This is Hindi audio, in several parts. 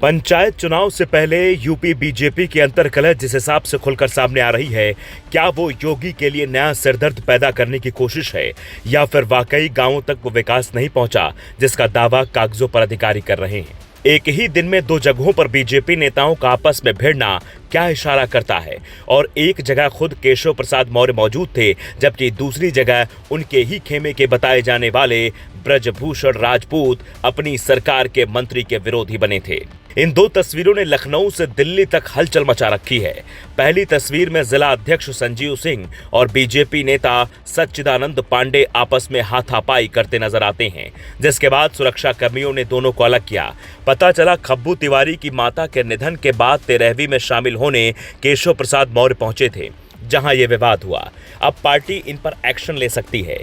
पंचायत चुनाव से पहले यूपी बीजेपी की अंतर्कलह जिस हिसाब से खुलकर सामने आ रही है, क्या वो योगी के लिए नया सिरदर्द पैदा करने की कोशिश है या फिर वाकई गांवों तक वो विकास नहीं पहुंचा जिसका दावा कागजों पर अधिकारी कर रहे हैं। एक ही दिन में दो जगहों पर बीजेपी नेताओं का आपस में भिड़ना क्या इशारा करता है। और एक जगह खुद केशव प्रसाद मौर्य मौजूद थे, जबकि दूसरी जगह उनके ही खेमे के बताए जाने वाले ब्रजभूषण राजपूत अपनी सरकार के मंत्री के विरोधी बने थे। इन दो तस्वीरों ने लखनऊ से दिल्ली तक हलचल मचा रखी है। पहली तस्वीर में जिला अध्यक्ष संजीव सिंह और बीजेपी नेता सच्चिदानंद पांडे आपस में हाथापाई करते नजर आते हैं, जिसके बाद सुरक्षा कर्मियों ने दोनों को अलग किया। पता चला खब्बू तिवारी की माता के निधन के बाद 13वीं में शामिल होने केशव प्रसाद मौर्य पहुंचे थे, जहां यह विवाद हुआ। अब पार्टी इन पर एक्शन ले सकती है,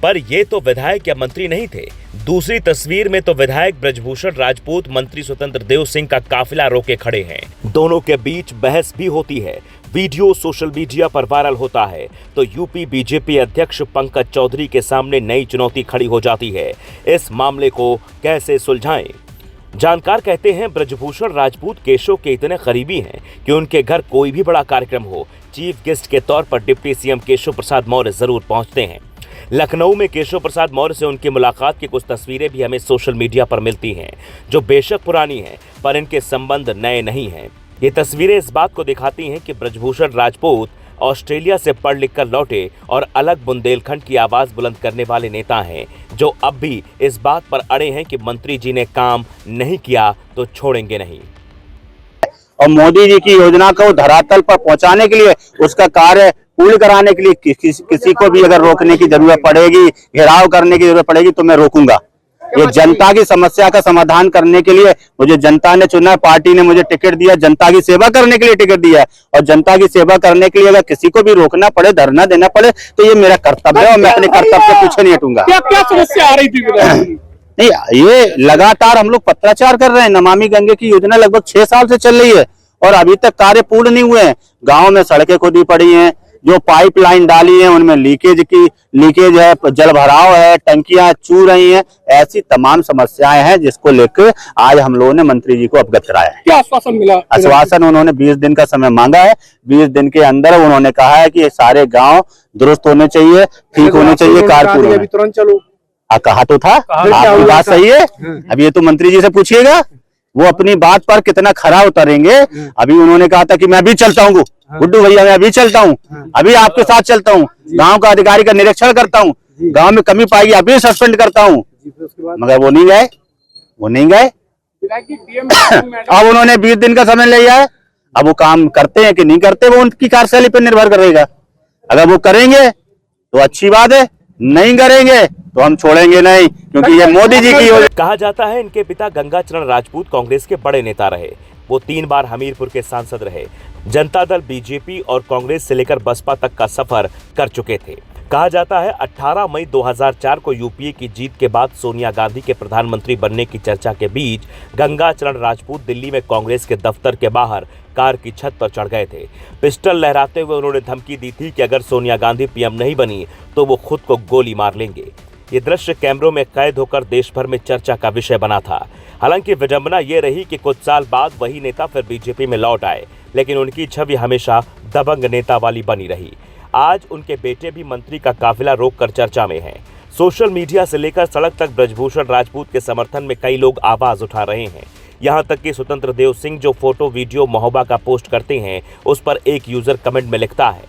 पर ये तो विधायक या मंत्री नहीं थे। दूसरी तस्वीर में तो विधायक ब्रजभूषण राजपूत मंत्री स्वतंत्र देव सिंह का काफिला रोके खड़े हैं। दोनों के बीच बहस भी होती है। वीडियो सोशल मीडिया पर वायरल होता है तो यूपी बीजेपी अध्यक्ष पंकज चौधरी के सामने नई चुनौती खड़ी हो जाती है। इस मामले को कैसे सुलझाएं? जानकार कहते हैं ब्रजभूषण राजपूत केशव के इतने करीबी हैं कि उनके घर कोई भी बड़ा कार्यक्रम हो, चीफ गेस्ट के तौर पर डिप्टी सीएम केशव प्रसाद मौर्य जरूर पहुंचते हैं। लखनऊ में केशव प्रसाद मौर्य से उनकी मुलाकात की कुछ तस्वीरें भी हमें सोशल मीडिया पर मिलती हैं, जो बेशक पुरानी हैं, पर इनके संबंध नए नहीं हैं। ये तस्वीरें इस बात को दिखाती हैं कि ब्रजभूषण राजपूत ऑस्ट्रेलिया से पढ़ लिख कर लौटे और अलग बुंदेलखंड की आवाज बुलंद करने वाले नेता हैं, जो अब भी इस बात पर अड़े हैं कि मंत्री जी ने काम नहीं किया तो छोड़ेंगे नहीं। और मोदी जी की योजना को धरातल पर पहुंचाने के लिए, उसका कार्य पूर्ण कराने के लिए किसी को भी अगर रोकने की जरूरत पड़ेगी, घेराव करने की जरूरत पड़ेगी तो मैं रोकूंगा। ये जनता की समस्या का समाधान करने के लिए मुझे जनता ने चुना है, पार्टी ने मुझे टिकट दिया, जनता की सेवा करने के लिए टिकट दिया है। और जनता की सेवा करने के लिए अगर किसी को भी रोकना पड़े, धरना देना पड़े, तो ये मेरा कर्तव्य है और मैं अपने कर्तव्य से पीछे नहीं हटूंगा। क्या समस्या आ रही थी? नहीं, ये लगातार हम लोग पत्राचार कर रहे हैं। नमामि गंगे की योजना लगभग 6 साल से चल रही है और अभी तक कार्य पूर्ण नहीं हुए हैं। गाँव में सड़कें खुदी पड़ी हैं, जो पाइपलाइन डाली है उनमें लीकेज है, जल भराव है, टंकियां चू रही हैं। ऐसी तमाम समस्याएं हैं जिसको लेकर आज हम लोगों ने मंत्री जी को अवगत कराया है। क्या आश्वासन मिला? आश्वासन उन्होंने 20 दिन का समय मांगा है। 20 दिन के अंदर उन्होंने कहा है कि ये सारे गांव दुरुस्त होने चाहिए, ठीक होने चाहिए, कारपूर्ण। तुरंत चलो कहा तो था, आपकी बात सही है। अब ये तो मंत्री जी से पूछिएगा, वो अपनी बात पर कितना खरा उतरेंगे। अभी उन्होंने कहा था कि मैं भी चलता हूँ गुड्डू भैया, मैं अभी चलता हूँ, अभी आपके साथ चलता हूँ, गांव का अधिकारी का निरीक्षण करता हूँ, गांव में कमी पाएगी अभी सस्पेंड करता हूँ, मगर वो नहीं गए। अब उन्होंने 20 दिन का समय लिया है। अब वो काम करते हैं कि नहीं करते, वो उनकी कार्यशैली पर निर्भर करेगा। अगर वो करेंगे तो अच्छी बात है, नहीं करेंगे तो हम छोड़ेंगे नहीं, क्योंकि ये मोदी जी की योजना। कहा जाता है इनके पिता गंगाचरण राजपूत कांग्रेस के बड़े नेता रहे। वो 3 बार हमीरपुर के सांसद रहे। जनता दल, बीजेपी और कांग्रेस से लेकर बसपा तक का सफर कर चुके थे। कहा जाता है 18 मई 2004 को यूपीए की जीत के बाद सोनिया गांधी के प्रधानमंत्री बनने की चर्चा के बीच गंगाचरण राजपूत दिल्ली में कांग्रेस के दफ्तर के बाहर कार की छत पर चढ़ गए थे। पिस्टल लहराते हुए उन्होंने धमकी दी थी कि अगर सोनिया गांधी पीएम नहीं बनी तो वो खुद को गोली मार लेंगे। ये दृश्य कैमरों में कैद होकर देश भर में चर्चा का विषय बना था। हालांकि विडंबना ये रही कि कुछ साल बाद वही नेता फिर बीजेपी में लौट आए, लेकिन उनकी छवि हमेशा दबंग नेता वाली बनी रही। आज उनके बेटे भी मंत्री का काफिला रोककर चर्चा में हैं। सोशल मीडिया से लेकर सड़क तक ब्रजभूषण राजपूत के समर्थन में कई लोग आवाज उठा रहे हैं। यहाँ तक कि स्वतंत्र देव सिंह जो फोटो वीडियो महोबा का पोस्ट करते हैं, उस पर एक यूजर कमेंट में लिखता है,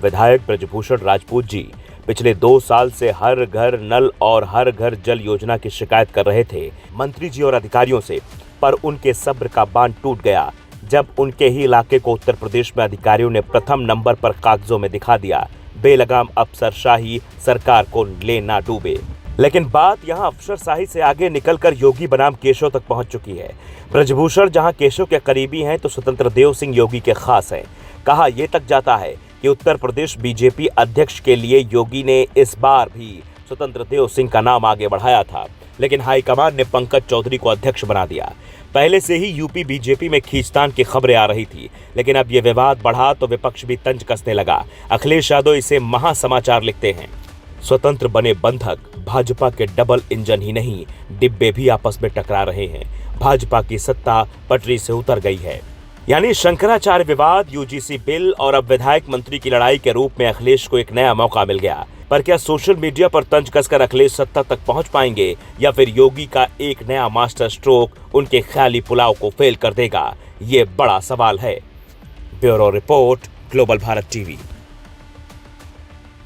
विधायक ब्रजभूषण राजपूत जी पिछले 2 साल से हर घर नल और हर घर जल योजना की शिकायत कर रहे थे मंत्री जी और अधिकारियों से, पर उनके सब्र का बांध टूट गया जब उनके ही इलाके को उत्तर प्रदेश में अधिकारियों ने प्रथम नंबर पर कागजों में दिखा दिया। बेलगाम अफसरशाही सरकार को ले ना डूबे। लेकिन बात यहाँ अफसरशाही से आगे निकलकर योगी बनाम केशव तक पहुंच चुकी है। ब्रजभूषण जहां केशव के करीबी हैं तो स्वतंत्र देव सिंह योगी के खास हैं। कहा यह तक जाता है कि उत्तर प्रदेश बीजेपी अध्यक्ष के लिए योगी ने इस बार भी स्वतंत्र देव सिंह का नाम आगे बढ़ाया था, लेकिन हाईकमान ने पंकज चौधरी को अध्यक्ष बना दिया। पहले से ही यूपी बीजेपी में खींचतान की खबरें आ रही थी, लेकिन अब यह विवाद बढ़ा तो विपक्ष भी तंज कसने लगा। अखिलेश यादव इसे महासमाचार लिखते हैं। स्वतंत्र बने बंधक भाजपा के डबल इंजन ही नहीं, डिब्बे भी आपस में टकरा रहे हैं। भाजपा की सत्ता पटरी से उतर गई है। यानी शंकराचार्य विवाद, यूजीसी बिल और अब विधायक मंत्री की लड़ाई के रूप में अखिलेश को एक नया मौका मिल गया। पर क्या सोशल मीडिया पर तंज कसकर अखिलेश सत्ता तक पहुंच पाएंगे या फिर योगी का एक नया मास्टर स्ट्रोक उनके ख्याली पुलाव को फेल कर देगा? ये बड़ा सवाल है। Bureau report, global Bharat TV.